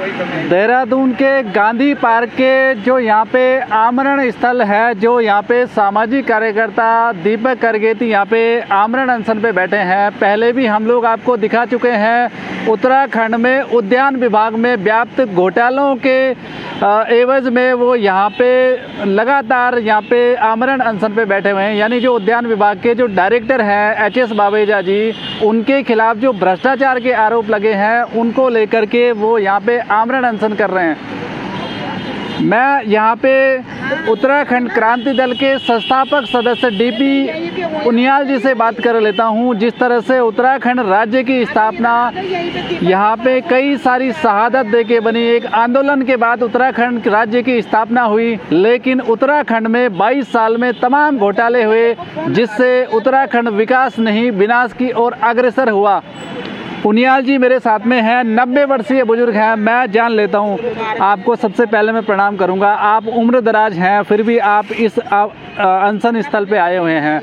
देहरादून के गांधी पार्क के जो यहाँ पे आमरण स्थल है, जो यहाँ पे सामाजिक कार्यकर्ता दीपक करगेती यहाँ पे आमरण अनशन पे बैठे हैं। पहले भी हम लोग आपको दिखा चुके हैं उत्तराखंड में उद्यान विभाग में व्याप्त घोटालों के एवज में वो यहाँ पे लगातार यहाँ पे आमरण अनशन पे बैठे हुए हैं। यानी जो उद्यान विभाग के जो डायरेक्टर हैं एचएस बावेजा जी, उनके खिलाफ जो भ्रष्टाचार के आरोप लगे हैं उनको लेकर के वो यहाँ पे आमरण अनशन कर रहे हैं। मैं यहाँ पे उत्तराखंड क्रांति दल के संस्थापक सदस्य डीपी उनियाल जी से बात कर लेता हूँ। जिस तरह से उत्तराखंड राज्य की स्थापना यहाँ पे कई सारी शहादत देके बनी, एक आंदोलन के बाद उत्तराखंड राज्य की स्थापना हुई, लेकिन उत्तराखंड में 22 साल में तमाम घोटाले हुए, जिससे उत्तराखंड विकास नहीं विनाश की ओर अग्रसर हुआ। उनियाल जी मेरे साथ में हैं, 90 वर्षीय बुजुर्ग हैं। मैं जान लेता हूं, आपको सबसे पहले मैं प्रणाम करूंगा। आप उम्र दराज हैं, फिर भी आप इस अनशन स्थल पे आए हुए हैं।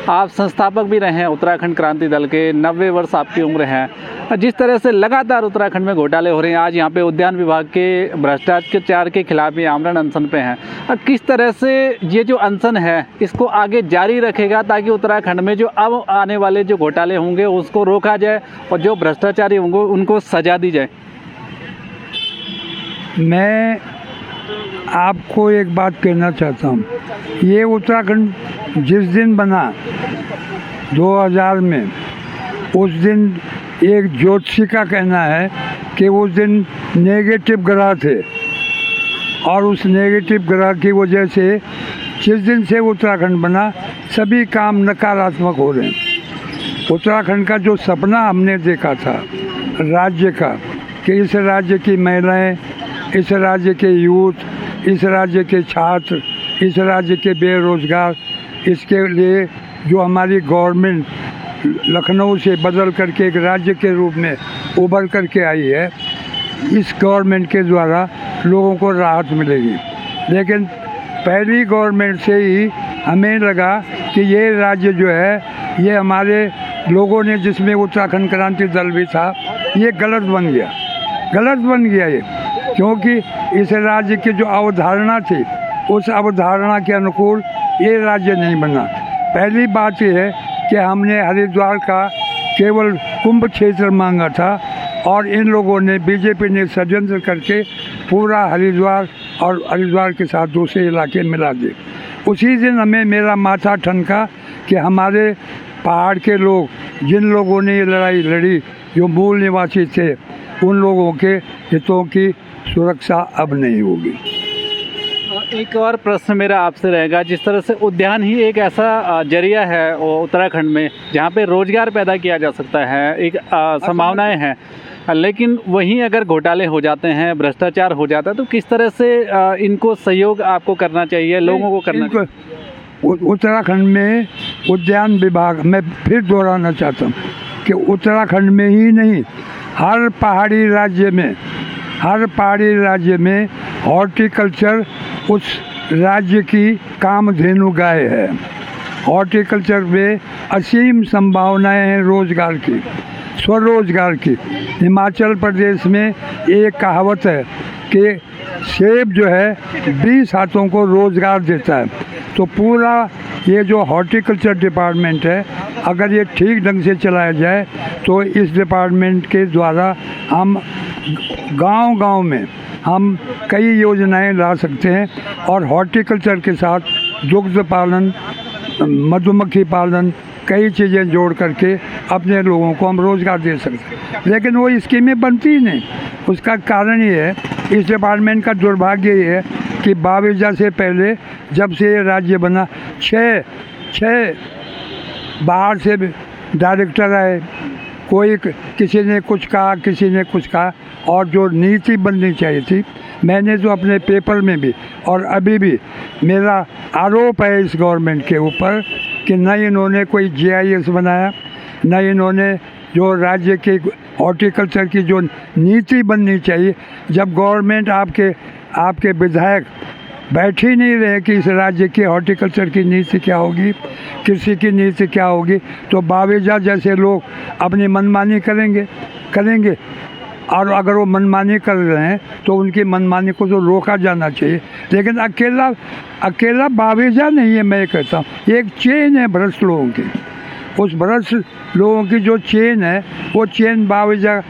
आप संस्थापक भी रहे हैं उत्तराखंड क्रांति दल के, 90 वर्ष आपकी उम्र है। जिस तरह से लगातार उत्तराखंड में घोटाले हो रहे हैं, आज यहाँ पे उद्यान विभाग के भ्रष्टाचार के खिलाफ ये आमरण अनशन पे हैं। किस तरह से ये जो अनशन है इसको आगे जारी रखेगा ताकि उत्तराखंड में जो अब आने वाले जो घोटाले होंगे उसको रोका जाए और जो भ्रष्टाचारी होंगे उनको सजा दी जाए? मैं आपको एक बात कहना चाहता हूँ, ये उत्तराखंड जिस दिन बना 2000 में, उस दिन एक ज्योतिषी का कहना है कि उस दिन नेगेटिव ग्रह थे और उस नेगेटिव ग्रह की वजह से जिस दिन से उत्तराखंड बना सभी काम नकारात्मक हो रहे हैं। उत्तराखंड का जो सपना हमने देखा था राज्य का कि इस राज्य की महिलाएं, इस राज्य के यूथ, इस राज्य के छात्र, इस राज्य के बेरोजगार, इसके लिए जो हमारी गवर्नमेंट लखनऊ से बदल करके एक राज्य के रूप में उभर करके आई है, इस गवर्नमेंट के द्वारा लोगों को राहत मिलेगी। लेकिन पहली गवर्नमेंट से ही हमें लगा कि ये राज्य जो है, ये हमारे लोगों ने, जिसमें उत्तराखंड क्रांति दल भी था, ये गलत बन गया ये, क्योंकि इस राज्य की जो अवधारणा थी उस अवधारणा के अनुकूल ये राज्य नहीं बना। पहली बात यह है कि हमने हरिद्वार का केवल कुंभ क्षेत्र मांगा था और इन लोगों ने, बीजेपी ने षड्यंत्र करके पूरा हरिद्वार और हरिद्वार के साथ दूसरे इलाके मिला दिए। उसी दिन हमें मेरा माथा ठनका कि हमारे पहाड़ के लोग, जिन लोगों ने ये लड़ाई लड़ी, जो मूल निवासी थे, उन लोगों के हितों की सुरक्षा अब नहीं होगी। एक और प्रश्न मेरा आपसे रहेगा, जिस तरह से उद्यान ही एक ऐसा जरिया है उत्तराखंड में जहाँ पे रोजगार पैदा किया जा सकता है, एक संभावनाएं हैं, लेकिन वहीं अगर घोटाले हो जाते हैं, भ्रष्टाचार हो जाता है, तो किस तरह से इनको सहयोग आपको करना चाहिए, लोगों को करना चाहिए? उत्तराखंड में उद्यान विभाग, मैं फिर दोहराना चाहता हूँ कि उत्तराखंड में ही नहीं, हर पहाड़ी राज्य में हॉर्टिकल्चर उस राज्य की कामधेनु गाय है। हॉर्टिकल्चर में असीम संभावनाएं हैं रोजगार की, स्वरोजगार की। हिमाचल प्रदेश में एक कहावत है कि सेब जो है 20 हाथों को रोजगार देता है। तो पूरा ये जो हॉर्टिकल्चर डिपार्टमेंट है, अगर ये ठीक ढंग से चलाया जाए तो इस डिपार्टमेंट के द्वारा हम गांव-गांव में हम कई योजनाएं ला सकते हैं और हॉर्टिकल्चर के साथ दुग्ध पालन, मधुमक्खी पालन, कई चीज़ें जोड़ करके अपने लोगों को हम रोज़गार दे सकते हैं। लेकिन वो स्कीमें बनती ही नहीं। उसका कारण ये है, इस डिपार्टमेंट का दुर्भाग्य ये है कि बावेजा से पहले जब से ये राज्य बना, छः बाहर से डायरेक्टर आए, कोई किसी ने कुछ कहा और जो नीति बननी चाहिए थी, मैंने तो अपने पेपर में भी और अभी भी मेरा आरोप है इस गवर्नमेंट के ऊपर कि न इन्होंने कोई GIS बनाया, न इन्होंने जो राज्य के हॉर्टिकल्चर की जो नीति बननी चाहिए। जब गवर्नमेंट आपके विधायक बैठ ही नहीं रहे कि इस राज्य की हॉर्टिकल्चर की नीति क्या होगी, कृषि की नीति क्या होगी, तो बावेजा जैसे लोग अपनी मनमानी करेंगे। और अगर वो मनमानी कर रहे हैं तो उनकी मनमानी को तो रोका जाना चाहिए। लेकिन अकेला बावेजा नहीं है, मैं कहता हूँ एक चेन है भ्रष्ट लोगों की। उस भ्रष्ट लोगों की जो चेन है वो चेन बावेजा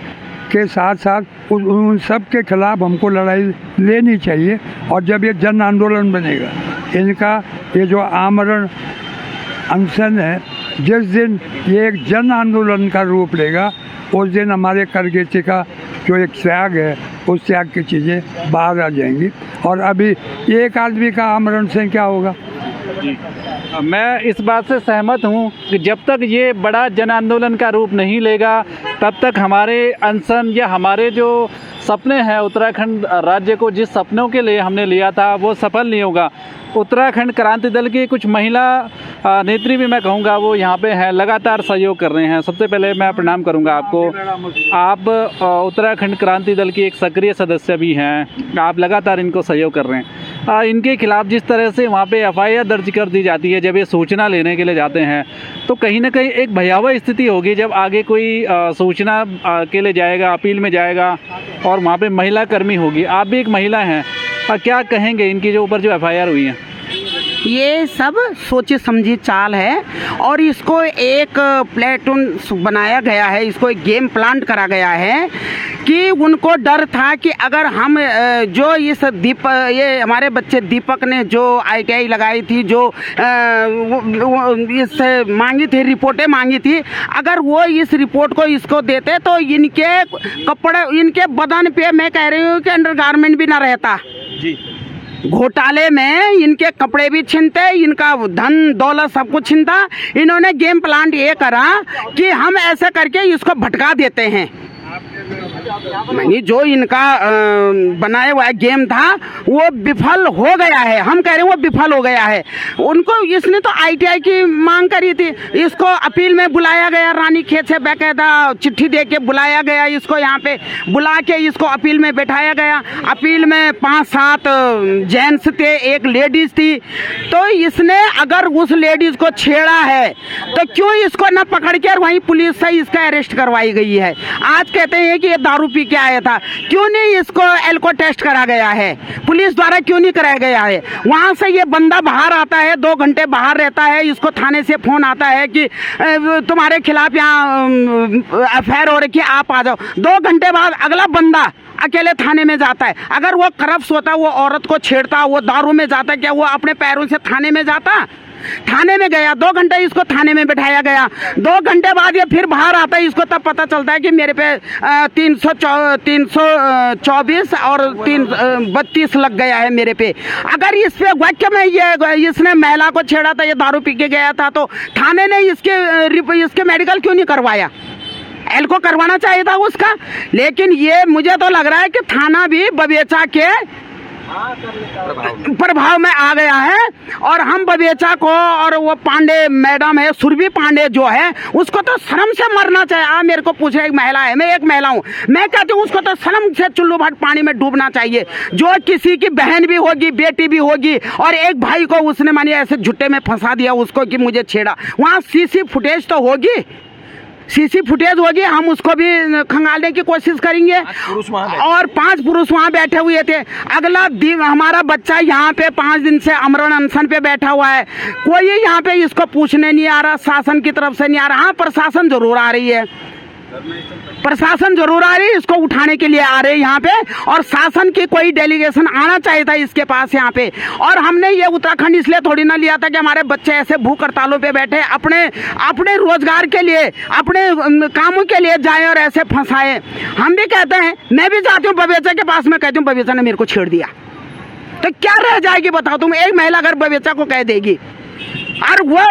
के साथ साथ उन सब के खिलाफ हमको लड़ाई लेनी चाहिए। और जब ये जन आंदोलन बनेगा, इनका ये जो आमरण अनशन है, जिस दिन ये एक जन आंदोलन का रूप लेगा उस दिन हमारे करगेती का जो एक त्याग है उस त्याग की चीज़ें बाहर आ जाएंगी। और अभी एक आदमी का आमरण से क्या होगा? जी, मैं इस बात से सहमत हूँ कि जब तक ये बड़ा जन आंदोलन का रूप नहीं लेगा तब तक हमारे अनशन या हमारे जो सपने हैं उत्तराखंड राज्य को जिस सपनों के लिए हमने लिया था वो सफल नहीं होगा। उत्तराखंड क्रांति दल की कुछ महिला नेत्री भी मैं कहूँगा वो यहाँ पे हैं, लगातार सहयोग कर रहे हैं। सबसे पहले मैं प्रणाम करूँगा आपको। आप उत्तराखंड क्रांति दल की एक सक्रिय सदस्य भी हैं, आप लगातार इनको सहयोग कर रहे हैं। इनके खिलाफ जिस तरह से वहाँ पे FIR दर्ज कर दी जाती है जब ये सूचना लेने के लिए जाते हैं, तो कहीं ना कहीं एक भयावह स्थिति होगी जब आगे कोई सूचना के लिए जाएगा, अपील में जाएगा और वहाँ पे महिला कर्मी होगी। आप भी एक महिला हैं, क्या कहेंगे इनकी जो ऊपर जो FIR हुई है? ये सब सोची समझी चाल है और इसको एक प्लेटून बनाया गया है, इसको एक गेम प्लान करा गया है कि उनको डर था कि अगर हम जो इस ये हमारे बच्चे दीपक ने जो ITI लगाई थी, जो इस मांगी थी, रिपोर्टें मांगी थी, अगर वो इस रिपोर्ट को इसको देते तो इनके कपड़े, इनके बदन पे मैं कह रही हूँ कि अंडरगारमेंट भी ना रहता जी। घोटाले में इनके कपड़े भी छीनते, इनका धन दौलत सब कुछ छीनता। इन्होंने गेम प्लान ये करा कि हम ऐसे करके इसको भटका देते हैं। नहीं, जो इनका बनाया हुआ गेम था वो विफल हो गया है। हम कह रहे हैं वो विफल हो गया है। उनको इसने तो ITI की मांग करी थी, इसको अपील में बुलाया गया, रानीखेत से बाकायदा चिट्ठी दे के बुलाया गया, इसको यहाँ पे बुला के इसको अपील में बैठाया गया। अपील में 5-7 जेंट्स थे, एक लेडीज थी। तो इसने अगर उस लेडीज को छेड़ा है तो क्यों इसको न पकड़ के वहीं पुलिस से इसका अरेस्ट करवाई गई है? आज कहते हैं कि ये दारू पी के आया था, क्यों नहीं इसको एल्को टेस्ट करा गया है? पुलिस द्वारा क्यों नहीं कराया गया है? वहां से ये बंदा बाहर आता है, 2 घंटे बाहर रहता है, इसको थाने से फोन आता है कि तुम्हारे खिलाफ यहाँ FIR हो रखी है, आप आ जाओ। 2 घंटे बाद अगला बंदा अकेले थाने में जाता है। अगर वो करप्ट होता, वो औरत को छेड़ता, वो दारू में जाता, क्या वो अपने पैरों से थाने में जाता? थाने में गया, 2 घंटे इसको थाने में बैठाया गया। 2 घंटे बाद ये फिर बाहर आता है, इसको तब पता चलता है कि मेरे पे 324 और 332 लग गया है मेरे पे। अगर इस पे वाक्य में ये इसने महिला को छेड़ा था, ये दारू पी के गया था, तो थाने ने इसके मेडिकल क्यों नहीं करवाया? एल्को करवाना चाहिए था उसका। लेकिन ये मुझे तो लग रहा है कि थाना भी बबेचा के प्रभाव में आ गया है। और हम बबेचा को, और वो पांडे मैडम है, सुरभि पांडे जो है, उसको तो शर्म से मरना चाहिए। मेरे को पूछे, एक महिला है, मैं एक महिला हूँ, मैं कहती हूँ उसको तो शर्म से चुल्लू भट पानी में डूबना चाहिए। जो किसी की बहन भी होगी, बेटी भी होगी, और एक भाई को उसने मानिए ऐसे झुट्टे में फंसा दिया उसको कि मुझे छेड़ा, वहाँ CC फुटेज तो होगी, CC फुटेज होगी, हम उसको भी खंगालने की कोशिश करेंगे। और 5 पुरुष वहाँ बैठे हुए थे। अगला दिन हमारा बच्चा यहाँ पे 5 दिन से आमरण अनशन पे बैठा हुआ है, कोई यहाँ पे इसको पूछने नहीं आ रहा, शासन की तरफ से नहीं आ रहा। हाँ, प्रशासन जरूर आ रही है, प्रशासन जरूर आ रही है, इसको उठाने के लिए आ रहे हैं यहाँ पे, और शासन की कोई डेलीगेशन आना चाहिए था इसके पास यहाँ पे। और हमने ये उत्तराखंड इसलिए थोड़ी ना लिया था कि हमारे बच्चे ऐसे भूख हड़तालों पे बैठे अपने रोजगार के लिए, अपने कामों के लिए जाए और ऐसे फंसाए। हम भी कहते हैं, मैं भी जाती हूँ बबेचा के पास में, कहती हूँ बबेचा ने मेरे को छेड़ दिया, तो क्या रह जाएगी बताओ तुम? एक महिला अगर बबेचा को कह देगी, और वो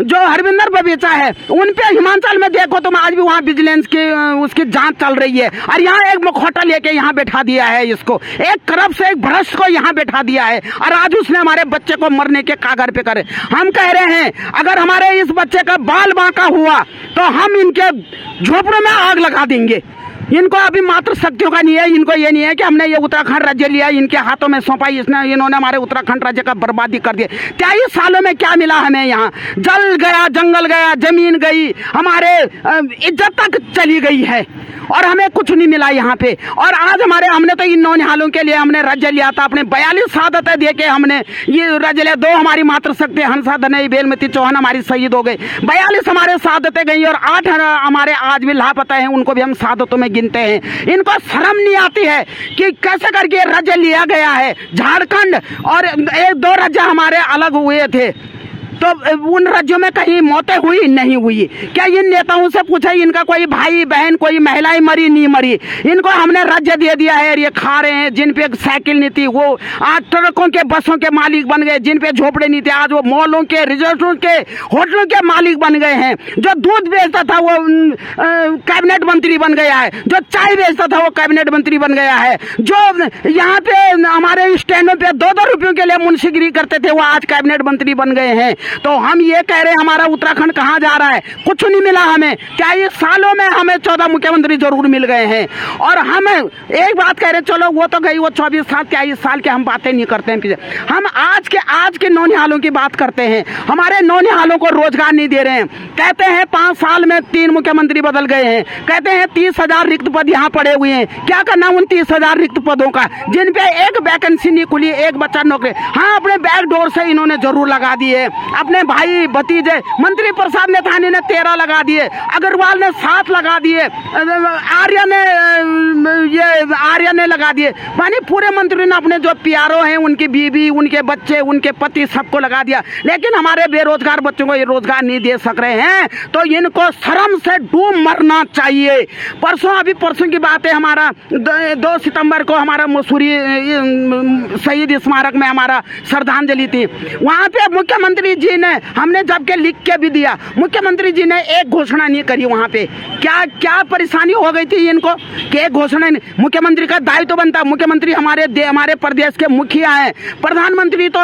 जो हरविंदर बबेचा है उन पे हिमाचल में देखो तुम, आज भी वहाँ विजिलेंस की उसकी जांच चल रही है। और यहाँ एक मुखौटा लेके यहाँ बैठा दिया है इसको, एक करप्ट से एक भ्रष्ट को यहाँ बैठा दिया है, और आज उसने हमारे बच्चे को मरने के कागर पे करे। हम कह रहे हैं अगर हमारे इस बच्चे का बाल बांका हुआ तो हम इनके झोपड़ों में आग लगा देंगे। इनको अभी मात्र शक्तियों का नहीं है। इनको ये नहीं है कि हमने ये उत्तराखंड राज्य लिया, इनके हाथों में सौंपा, इन्होंने हमारे उत्तराखंड राज्य का बर्बादी कर दिया। 23 सालों में क्या मिला हमें? यहाँ जल गया, जंगल गया, जमीन गई, हमारे इज्जत तक चली गई है और हमें कुछ नहीं मिला यहाँ पे। और आज हमने तो इन नौनिहालों के लिए हमने राज्य लिया था, अपने 42 शहादतें दे के हमने ये राज्य लिया। 2 हमारी मात्र शक्ति हंसा धनई बेलमती चौहान हमारी शहीद हो गए, 42 हमारे शहादतें गई और 8 हमारे आज भी लापता हैं, उनको भी हम शहादतों में गिनते हैं। इनको शर्म नहीं आती है कि कैसे करके राज्य लिया गया है। झारखंड और 1-2 राज्य हमारे अलग हुए थे, तो उन राज्यों में कहीं मौतें हुई नहीं हुई? क्या इन नेताओं से पूछा इनका कोई भाई बहन, कोई महिलाएं मरी नहीं मरी? इनको हमने राज्य दे दिया है, ये खा रहे हैं। जिन पे साइकिल नहीं थी वो आज ट्रकों के, बसों के मालिक बन गए। जिन पे झोपड़े नहीं थे आज वो मॉलों के, रिजॉर्टों के, होटलों के मालिक बन गए हैं। जो दूध बेचता था वो कैबिनेट मंत्री बन गया है, जो चाय बेचता था वो कैबिनेट मंत्री बन गया है, जो यहाँ पे हमारे स्टैंडों पे 2-2 रुपयों के लिए मुंशीगिरी करते थे वो आज कैबिनेट मंत्री बन गए हैं। तो हम ये कह रहे हैं हमारा उत्तराखंड कहाँ जा रहा है? कुछ नहीं मिला हमें। 23 सालों में हमें 14 मुख्यमंत्री जरूर मिल गए हैं। और हम एक बात कह रहे हैं, चलो वो तो गई, वो 24 साल 23 साल के हम बातें नहीं करते हैं। हम आज के नौनिहालों की बात करते हैं। हमारे नौनिहालों को रोजगार नहीं दे रहे हैं। कहते हैं 5 साल में 3 मुख्यमंत्री बदल गए हैं। कहते हैं 30,000 रिक्त पद यहाँ पड़े हुए हैं। क्या करना उन 30,000 रिक्त पदों का, जिन पे एक वैकेंसी नहीं खुली, एक बच्चा नौकरी? हाँ, अपने बैक डोर से इन्होंने जरूर लगा दिए। अपने भाई भतीजे मंत्री प्रसाद नेथानी ने 13 लगा दिए, अग्रवाल ने 7 लगा दिए, आर्य ने लगा दिए। मानी पूरे मंत्री ने अपने जो पीआरओ हैं, उनकी बीवी, उनके बच्चे, उनके पति, सबको लगा दिया। लेकिन हमारे बेरोजगार बच्चों को ये रोजगार नहीं दे सक रहे हैं, तो इनको शर्म से डूब मरना चाहिए। परसों की बात है, हमारा 2 सितंबर को हमारा मसूरी शहीद स्मारक में हमारा श्रद्धांजलि थी। वहां पे मुख्यमंत्री जी ने, हमने जबकि लिख के भी दिया, मुख्यमंत्री जी ने एक घोषणा नहीं करी। वहां पे क्या परेशानी हो गई थी इनको कि एक घोषणा नहीं। मुख्यमंत्री का दायित्व तो बनता, मुख्यमंत्री हमारे प्रदेश के मुखिया हैं, प्रधानमंत्री तो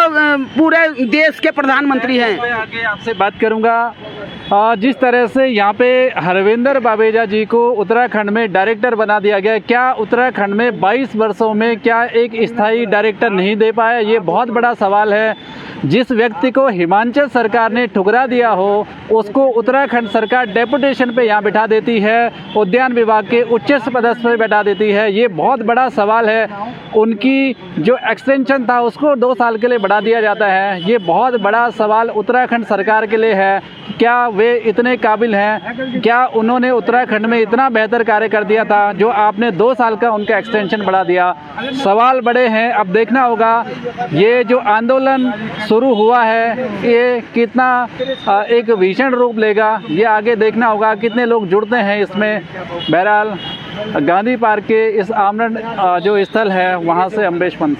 पूरे देश के प्रधानमंत्री हैं। मैं आगे आपसे बात करूंगा। जिस तरह से यहाँ पे हरविंदर बावेजा जी को उत्तराखंड में डायरेक्टर बना दिया गया, क्या उत्तराखंड में 22 वर्षों में क्या एक स्थायी डायरेक्टर नहीं दे पाया? ये बहुत बड़ा सवाल है। जिस व्यक्ति को हिमाचल सरकार ने ठुकरा दिया हो, उसको उत्तराखंड सरकार डेपुटेशन पे यहाँ बिठा देती है, उद्यान विभाग के उच्च पदस्थ पे बैठा देती है। ये बहुत बड़ा सवाल है। उनकी जो एक्सटेंशन था उसको 2 साल के लिए बढ़ा दिया जाता है। ये बहुत बड़ा सवाल उत्तराखंड सरकार के लिए है। क्या वे इतने काबिल हैं? क्या उन्होंने उत्तराखंड में इतना बेहतर कार्य कर दिया था जो आपने 2 साल का उनका एक्सटेंशन बढ़ा दिया? सवाल बड़े हैं। अब देखना होगा ये जो आंदोलन शुरू हुआ है ये कितना एक भीषण रूप लेगा, ये आगे देखना होगा कितने लोग जुड़ते हैं इसमें। बहरहाल गांधी पार्क के इस आमरण जो स्थल है वहाँ से अम्बेश पंत।